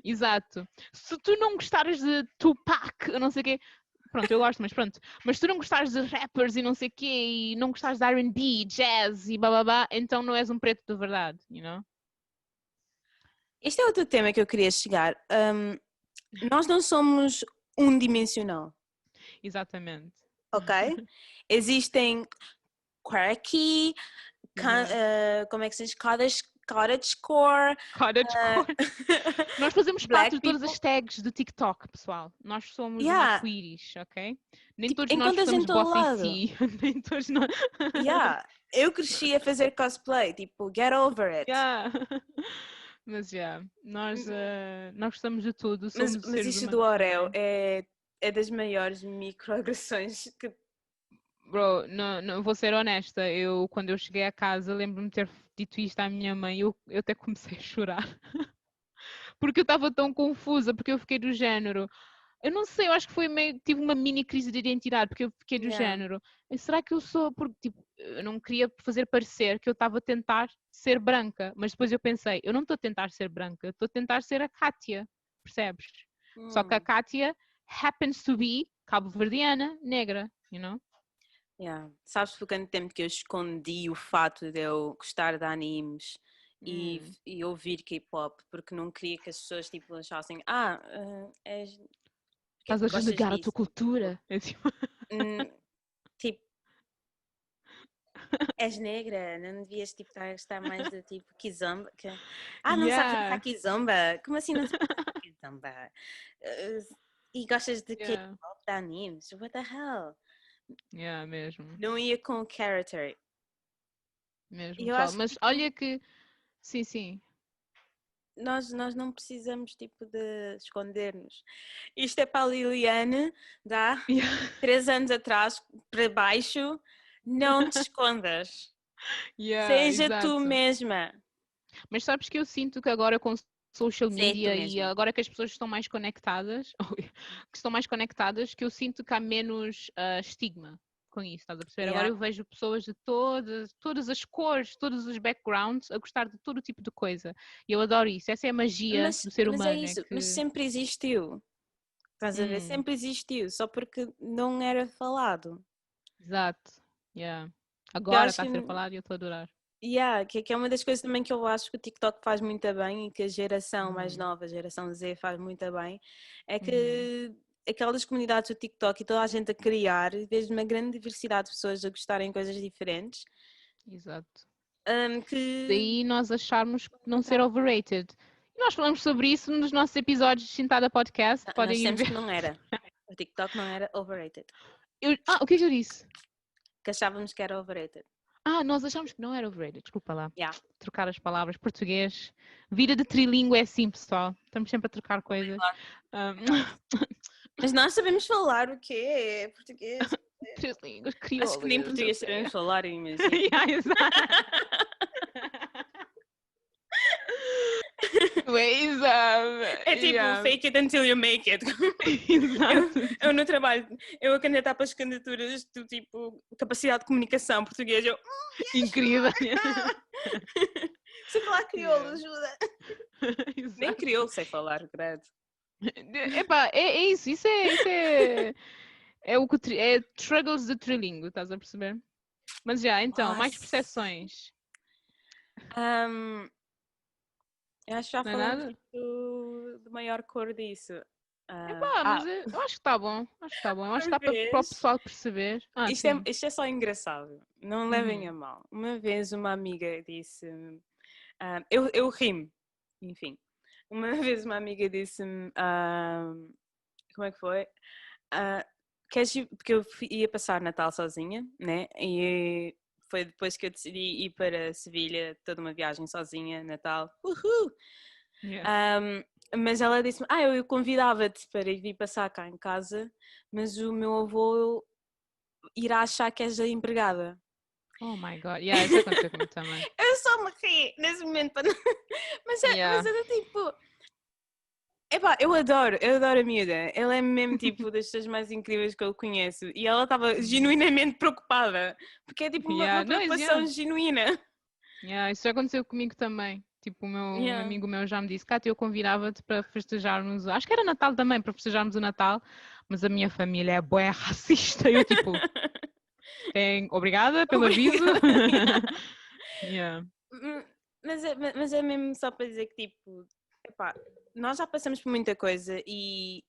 Speaker 1: Exato. Se tu não gostares de Tupac, eu não sei o quê, pronto, eu gosto, mas pronto. Mas se tu não gostares de rappers e não sei o quê, e não gostares de R&B, jazz e blá, então não és um preto de verdade, you know?
Speaker 2: Este é outro tema que eu queria chegar. Nós não somos unidimensional,
Speaker 1: Exatamente.
Speaker 2: ok? Existem quirky, como é que se diz? Cottagecore,
Speaker 1: Cottagecore. Nós fazemos parte
Speaker 2: black
Speaker 1: de todas as
Speaker 2: people.
Speaker 1: tags do TikTok, pessoal. Nós somos um
Speaker 2: Yeah,
Speaker 1: arco-íris, ok? Nem
Speaker 2: tipo,
Speaker 1: todos nós
Speaker 2: encontras em
Speaker 1: gostamos de
Speaker 2: todo
Speaker 1: bossa em
Speaker 2: lado.
Speaker 1: si. Nem todos nós.
Speaker 2: Yeah, eu cresci a fazer cosplay, tipo, get over it.
Speaker 1: Yeah. Mas nós gostamos de tudo, somos
Speaker 2: Mas
Speaker 1: seres
Speaker 2: isso do
Speaker 1: humanos
Speaker 2: Oreo
Speaker 1: também.
Speaker 2: é das maiores microagressões que.
Speaker 1: Bro, não, vou ser honesta, quando eu cheguei a casa lembro-me de ter dito isto à minha mãe, eu até comecei a chorar. Porque eu estava tão confusa, porque eu fiquei do género. Eu não sei, eu acho que foi meio, tive uma mini crise de identidade, porque eu fiquei do
Speaker 2: Yeah.
Speaker 1: género. Será que eu sou, porque tipo, eu não queria fazer parecer que eu estava a tentar ser branca, mas depois eu pensei, eu não estou a tentar ser branca, eu estou a tentar ser a Kátia, percebes? Só que a Kátia happens to be cabo-verdiana, negra, you know?
Speaker 2: Yeah. Sabes por quanto tempo que eu escondi o fato de eu gostar de animes e ouvir K-pop, porque não queria que as pessoas tipo achassem, és
Speaker 1: Estás a
Speaker 2: Gostas
Speaker 1: renegar a
Speaker 2: disso?
Speaker 1: tua cultura. É tipo,
Speaker 2: Tipo, és negra, não devias tipo, estar mais de tipo kizomba. Não sabes dançar
Speaker 1: yeah,
Speaker 2: kizomba? Como assim não sabes dançar kizomba? Eh, e gostas de
Speaker 1: yeah,
Speaker 2: K-pop, de animes? What the hell?
Speaker 1: yeah, mesmo,
Speaker 2: Não ia com o character. E
Speaker 1: mesmo,
Speaker 2: eu
Speaker 1: pessoal.
Speaker 2: acho que
Speaker 1: Mas
Speaker 2: tipo,
Speaker 1: olha que, sim,
Speaker 2: nós não precisamos tipo de esconder-nos. Isto é para a Liliane, dá
Speaker 1: yeah,
Speaker 2: 3 anos atrás, para baixo, não te escondas.
Speaker 1: yeah,
Speaker 2: Seja tu
Speaker 1: exato.
Speaker 2: mesma.
Speaker 1: Mas sabes que eu sinto que agora com social
Speaker 2: Seja tu
Speaker 1: media e
Speaker 2: mesma.
Speaker 1: agora que as pessoas estão mais conectadas, que estão mais conectadas, que eu sinto que há menos estigma com isso, estás a perceber? Agora
Speaker 2: Yeah.
Speaker 1: eu vejo pessoas de todas as cores, todos os backgrounds, a gostar de todo tipo de coisa. E eu adoro isso. Essa é a magia do ser
Speaker 2: Mas é
Speaker 1: humano, é
Speaker 2: isso, mas
Speaker 1: que.
Speaker 2: sempre existiu. Estás a ver?
Speaker 1: Hum,
Speaker 2: Sempre existiu, só porque não era falado.
Speaker 1: exato. Yeah.
Speaker 2: E eu
Speaker 1: Agora
Speaker 2: acho
Speaker 1: está a
Speaker 2: que,
Speaker 1: ser falado e eu estou a adorar.
Speaker 2: que é uma das coisas também que eu acho que o TikTok faz muito bem e que a geração mais
Speaker 1: Uhum,
Speaker 2: nova, a geração Z, faz muito bem, é
Speaker 1: uhum,
Speaker 2: que aquelas comunidades do TikTok e toda a gente a criar, vejo uma grande diversidade de pessoas a gostarem de coisas diferentes,
Speaker 1: exato.
Speaker 2: que
Speaker 1: Daí nós acharmos não ser
Speaker 2: encontrar.
Speaker 1: overrated. E nós falamos sobre isso nos nossos episódios de Sentada Podcast,
Speaker 2: Nós
Speaker 1: podem ir
Speaker 2: dissemos
Speaker 1: ver.
Speaker 2: que não era. O TikTok não era overrated.
Speaker 1: O que é que eu disse?
Speaker 2: Que achávamos que era overrated.
Speaker 1: Nós achamos que não era overrated, desculpa lá.
Speaker 2: Yeah.
Speaker 1: Trocar as palavras, português. Vida de trilingue é assim, pessoal. Estamos sempre a trocar coisas.
Speaker 2: Mas nós sabemos falar o quê? Português.
Speaker 1: Três línguas,
Speaker 2: Acho que
Speaker 1: crioulo,
Speaker 2: nem
Speaker 1: eu não
Speaker 2: português
Speaker 1: sei.
Speaker 2: sabemos falar, imagina.
Speaker 1: Yeah, exato.
Speaker 2: É tipo
Speaker 1: Yeah.
Speaker 2: fake it until you make it. Eu,
Speaker 1: Exato.
Speaker 2: eu no trabalho, eu a candidatar para as candidaturas do tipo capacidade de comunicação português, eu
Speaker 1: Incrível.
Speaker 2: sei falar crioulo,
Speaker 1: Yeah.
Speaker 2: ajuda. Nem
Speaker 1: Exato.
Speaker 2: crioulo sei falar, credo.
Speaker 1: Epá, é isso, é o que é struggles de trilingue, estás a perceber? Mas já, então, mais
Speaker 2: Nossa.
Speaker 1: percepções,
Speaker 2: Eu acho que já
Speaker 1: não é
Speaker 2: falamos
Speaker 1: nada?
Speaker 2: tipo, do maior cor disso.
Speaker 1: Epá, mas eu acho que está bom, acho que está bom, eu acho que
Speaker 2: Uma
Speaker 1: dá para o
Speaker 2: vez,
Speaker 1: pessoal perceber. Sim.
Speaker 2: isto é só engraçado, não levem a
Speaker 1: Uhum.
Speaker 2: mal. Uma vez uma amiga disse, eu ri-me, enfim. Uma vez uma amiga disse-me, como é que foi? Ah, porque eu ia passar Natal sozinha, né? E foi depois que eu decidi ir para Sevilha, toda uma viagem sozinha, Natal. Uhul!
Speaker 1: Yeah.
Speaker 2: Mas ela disse-me, eu convidava-te para vir passar cá em casa, mas o meu avô irá achar que és a empregada.
Speaker 1: Oh my God, yeah, isso aconteceu comigo também.
Speaker 2: Eu só me ri nesse momento, mas
Speaker 1: Yeah.
Speaker 2: era tipo, epá, eu adoro a miúda. Ela é mesmo tipo das pessoas mais incríveis que eu conheço. E ela estava
Speaker 1: Uhum.
Speaker 2: genuinamente preocupada. Porque é tipo uma
Speaker 1: Yeah. Não,
Speaker 2: preocupação genuína.
Speaker 1: yeah, isso já aconteceu comigo também. Tipo, um
Speaker 2: Yeah.
Speaker 1: amigo meu já me disse, Cátia, eu convidava-te para festejarmos, acho que era Natal também, para festejarmos o Natal, mas a minha família é bué racista. Eu tipo, obrigada pelo aviso.
Speaker 2: Obrigada.
Speaker 1: Yeah.
Speaker 2: Mas é mesmo só para dizer que tipo, epá, nós já passamos por muita coisa e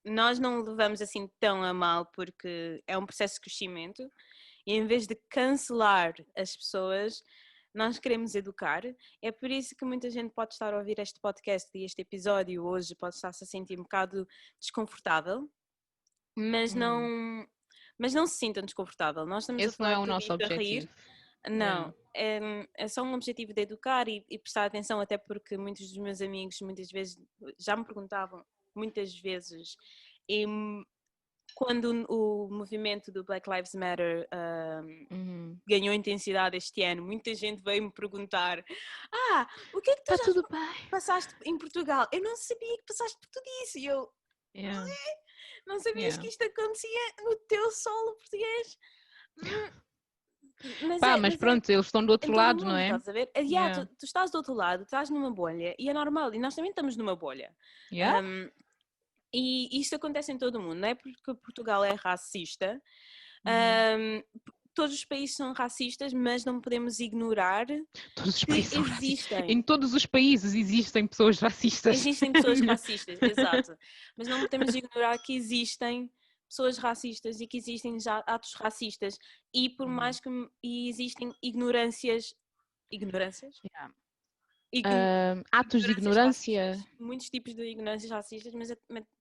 Speaker 2: nós não levamos assim tão a mal porque é um processo de crescimento e em vez de cancelar as pessoas, nós queremos educar. É por isso que muita gente pode estar a ouvir este podcast e este episódio hoje pode estar-se a sentir um bocado desconfortável, mas
Speaker 1: Hum.
Speaker 2: não se sintam desconfortável. Nós estamos a
Speaker 1: Esse não é
Speaker 2: falar
Speaker 1: o
Speaker 2: tudo
Speaker 1: nosso
Speaker 2: isto a rir.
Speaker 1: objetivo.
Speaker 2: Não,
Speaker 1: Yeah.
Speaker 2: é só um objetivo de educar e prestar atenção, até porque muitos dos meus amigos muitas vezes já me perguntavam, muitas vezes, e quando o movimento do Black Lives Matter
Speaker 1: Uhum.
Speaker 2: ganhou intensidade este ano, muita gente veio me perguntar: o que é que tu
Speaker 1: Tá
Speaker 2: já
Speaker 1: tudo bem.
Speaker 2: passaste em Portugal? Eu não sabia que passaste por tudo isso. E eu,
Speaker 1: Yeah.
Speaker 2: não sabias
Speaker 1: Yeah.
Speaker 2: que isto acontecia no teu solo português? Mas
Speaker 1: Pá,
Speaker 2: é,
Speaker 1: mas
Speaker 2: mas é
Speaker 1: pronto, eles estão do
Speaker 2: em
Speaker 1: outro
Speaker 2: todo o
Speaker 1: lado, não
Speaker 2: mundo,
Speaker 1: é?
Speaker 2: estás a ver?
Speaker 1: Yeah.
Speaker 2: Tu estás do outro lado, estás numa bolha e é normal, e nós também estamos numa bolha.
Speaker 1: Yeah?
Speaker 2: E isto acontece em todo o mundo, não é porque Portugal é racista.
Speaker 1: Uhum.
Speaker 2: todos os países são racistas, mas não podemos ignorar
Speaker 1: Todos os
Speaker 2: que
Speaker 1: países são racistas.
Speaker 2: existem.
Speaker 1: Em todos os países existem pessoas racistas.
Speaker 2: Existem pessoas racistas, exato. Mas não podemos ignorar que existem pessoas racistas e que existem já atos racistas. E por mais que existem ignorâncias. Ignorâncias?
Speaker 1: Yeah. Atos de
Speaker 2: Ignorâncias
Speaker 1: ignorância.
Speaker 2: racistas, muitos tipos de ignorâncias racistas, mas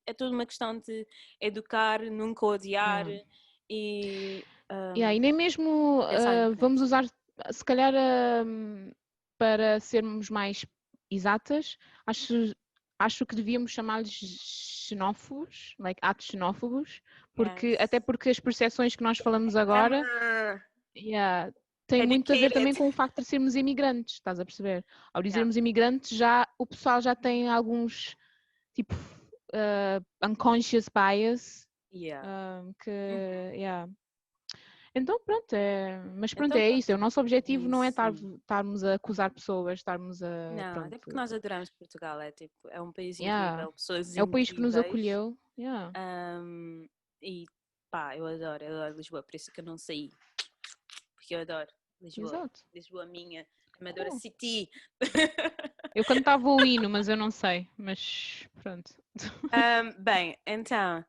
Speaker 2: é toda uma questão de educar, nunca odiar
Speaker 1: Yeah.
Speaker 2: e.
Speaker 1: E nem mesmo
Speaker 2: pensar em
Speaker 1: vamos
Speaker 2: diferente.
Speaker 1: usar, se calhar, para sermos mais exatas, acho que devíamos chamar-lhes xenófobos, like atos xenófobos, porque,
Speaker 2: Yes.
Speaker 1: até porque as percepções que nós falamos agora têm muito a ver também com o facto de sermos imigrantes, estás a perceber? Ao dizermos imigrantes, já o pessoal já tem alguns, tipo, unconscious bias, que, Então pronto, mas pronto,
Speaker 2: Então,
Speaker 1: é
Speaker 2: pronto.
Speaker 1: isso. O nosso objetivo não é
Speaker 2: Sim.
Speaker 1: estarmos a acusar pessoas, estarmos a.
Speaker 2: Não,
Speaker 1: Pronto,
Speaker 2: até porque nós adoramos Portugal, é um país
Speaker 1: yeah.
Speaker 2: incrível, pessoas
Speaker 1: É o país que nos
Speaker 2: incríveis.
Speaker 1: acolheu. Yeah.
Speaker 2: E pá, eu adoro Lisboa, por isso que eu não saí. Porque eu adoro Lisboa.
Speaker 1: Exato.
Speaker 2: Lisboa minha, Amadora City.
Speaker 1: Eu cantava o hino, mas eu não sei. Mas pronto.
Speaker 2: Bem, então,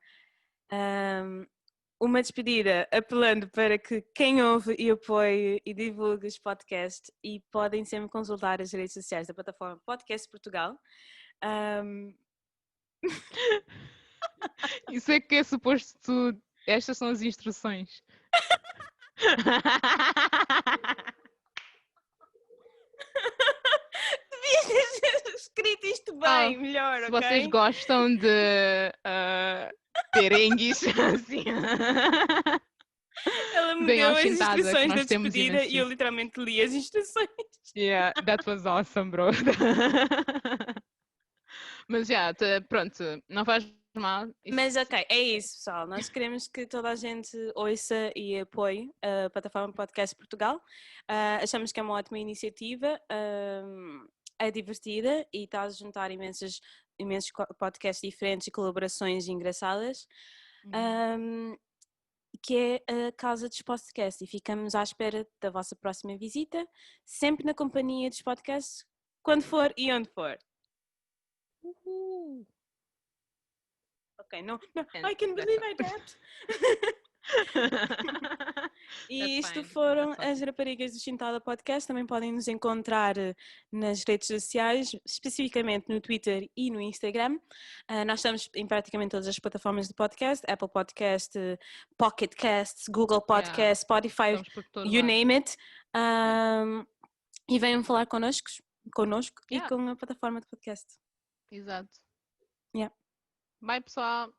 Speaker 2: uma despedida apelando para que quem ouve e apoie e divulgue os podcasts e podem sempre consultar as redes sociais da plataforma Podcast Portugal.
Speaker 1: Isso é que é suposto. Estas são as instruções.
Speaker 2: Devias ter escrito isto bem, melhor,
Speaker 1: se
Speaker 2: ok?
Speaker 1: vocês gostam de perengues, assim.
Speaker 2: Ela me
Speaker 1: Bem
Speaker 2: deu as
Speaker 1: ostentada, que
Speaker 2: instruções da
Speaker 1: nós temos
Speaker 2: despedida e eu
Speaker 1: imensos.
Speaker 2: literalmente li as instruções.
Speaker 1: Yeah, that was awesome, bro. Mas já, pronto, não faz mal.
Speaker 2: Mas ok, é isso, pessoal. Nós queremos que toda a gente ouça e apoie a plataforma Podcast Portugal. Achamos que é uma ótima iniciativa, é divertida e está a juntar imensos podcasts diferentes e colaborações engraçadas. Que é a Casa dos Podcasts, e ficamos à espera da vossa próxima visita, sempre na companhia dos podcasts, quando for e onde for. Ok, não, I can't believe I did. E isto foram as Raparigas do Chintada Podcast. Também podem nos encontrar nas redes sociais, especificamente no Twitter e no Instagram. Nós estamos em praticamente todas as plataformas de podcast: Apple Podcast, Pocket Casts, Google Podcast, Spotify, you name it. E venham falar connosco e com a plataforma de podcast.
Speaker 1: Exato.
Speaker 2: Yeah.
Speaker 1: Bye, pessoal.